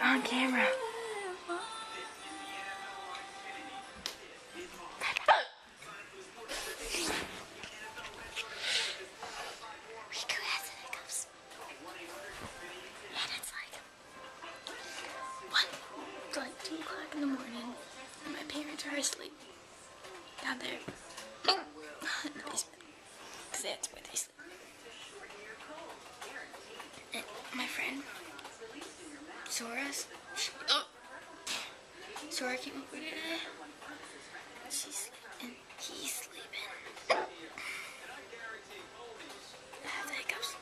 on camera. Riku has the hiccups. And it's like 2 o'clock in the morning. And my parents are asleep. Down there. In the basement. Because that's where they sleep. And my friend, Sora came over today. She's sleeping. He's sleeping. I have the hiccups.